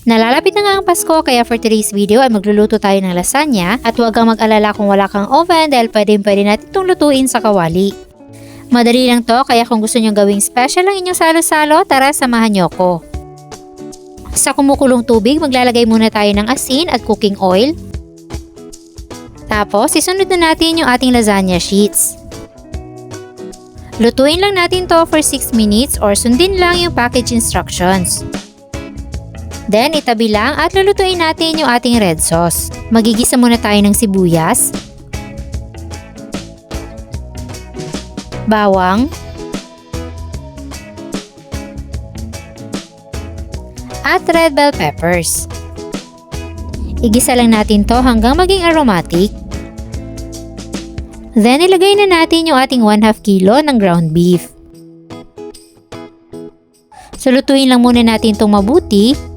Nalalapit na nga ang Pasko kaya for today's video ay magluluto tayo ng lasagna at huwag kang mag-alala kung wala kang oven dahil pwede natin itong lutuin sa kawali. Madali lang to kaya kung gusto nyo gawing special ang inyong salo-salo, tara samahan nyo ko. Sa kumukulong tubig maglalagay muna tayo ng asin at cooking oil. Tapos isunod na natin yung ating lasagna sheets. Lutuin lang natin to for 6 minutes or sundin lang yung package instructions. Then, itabi lang at lulutuin natin yung ating red sauce. Magigisa muna tayo ng sibuyas, bawang, at red bell peppers. Igisa lang natin to hanggang maging aromatic. Then, ilagay na natin yung ating 1/2 kilo ng ground beef. So, lutuin lang muna natin itong mabuti.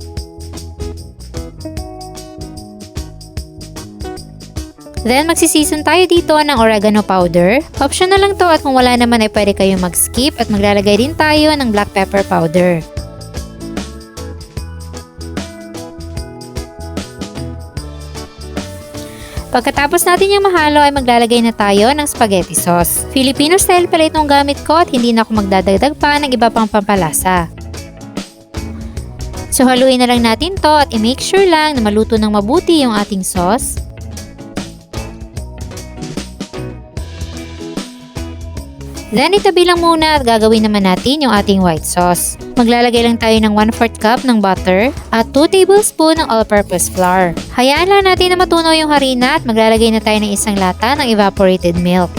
Then, magsiseason tayo dito ng oregano powder. Optional lang to at kung wala naman ay pwede kayong mag-skip at maglalagay din tayo ng black pepper powder. Pagkatapos natin yung mahalo ay maglalagay na tayo ng spaghetti sauce. Filipino style pala itong gamit ko at hindi na ako magdadagdag pa ng iba pang pampalasa. So, haluin na lang natin to at i-make sure lang na maluto ng mabuti yung ating sauce. Then, itabi lang muna at gagawin naman natin yung ating white sauce. Maglalagay lang tayo ng 1/4 cup ng butter at 2 tablespoon ng all-purpose flour. Hayaan lang natin na matunaw yung harina at maglalagay na tayo ng 1 lata ng evaporated milk.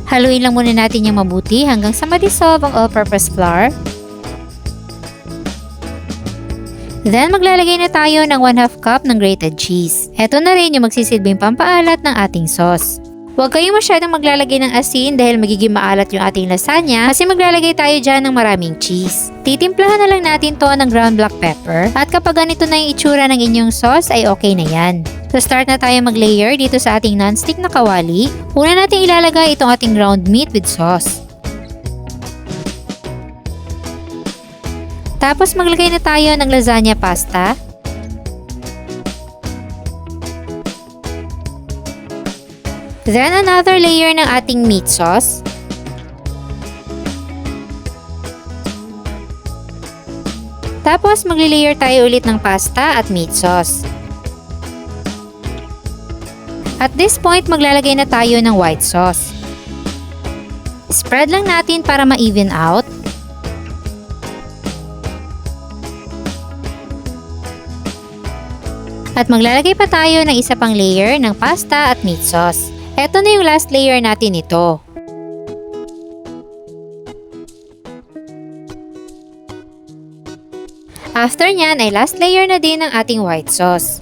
Haluin lang muna natin yung mabuti hanggang sa ma-dissolve ang all-purpose flour. Then, maglalagay na tayo ng 1/2 cup ng grated cheese. Ito na rin yung magsisilbing pampaalat ng ating sauce. Huwag kayong masyadong maglalagay ng asin dahil magiging maalat yung ating lasagna kasi maglalagay tayo dyan ng maraming cheese. Titimplahan na lang natin to ng ground black pepper at kapag ganito na yung itsura ng inyong sauce ay okay na yan. So start na tayo mag-layer dito sa ating non-stick na kawali. Una natin ilalagay itong ating ground meat with sauce. Tapos maglagay na tayo ng lasagna pasta. Then, another layer ng ating meat sauce. Tapos, magli-layer tayo ulit ng pasta at meat sauce. At this point, maglalagay na tayo ng white sauce. Spread lang natin para ma-even out. At maglalagay pa tayo ng isa pang layer ng pasta at meat sauce. Ito na yung last layer natin ito. After nyan ay last layer na din ng ating white sauce.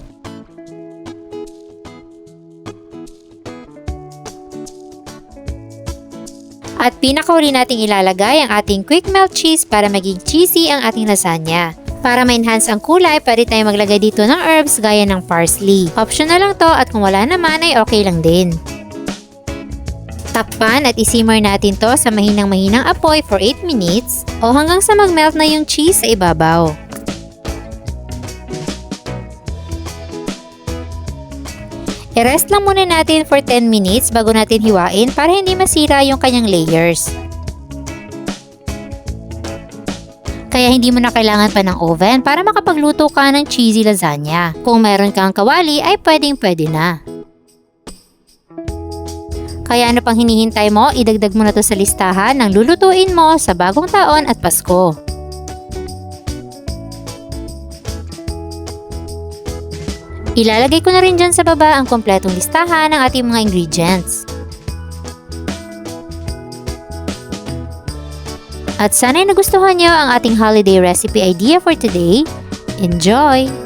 At pinakauli nating ilalagay ang ating quick melt cheese para maging cheesy ang ating lasagna. Para ma-enhance ang kulay, pwede tayo maglagay dito ng herbs gaya ng parsley. Optional lang to at kung wala naman ay okay lang din. Takpan at isimmer natin to sa mahinang-mahinang apoy for 8 minutes o hanggang sa mag-melt na yung cheese sa ibabaw. I-rest lang muna natin for 10 minutes bago natin hiwain para hindi masira yung kanyang layers. Kaya hindi mo na kailangan pa ng oven para makapagluto ka ng cheesy lasagna. Kung meron kang kawali ay pwedeng-pwede na. Kaya ano pang hinihintay mo, idagdag mo na to sa listahan ng lulutuin mo sa bagong taon at Pasko. Ilalagay ko na rin dyan sa baba ang kompletong listahan ng ating mga ingredients. At sana'y nagustuhan nyo ang ating holiday recipe idea for today. Enjoy!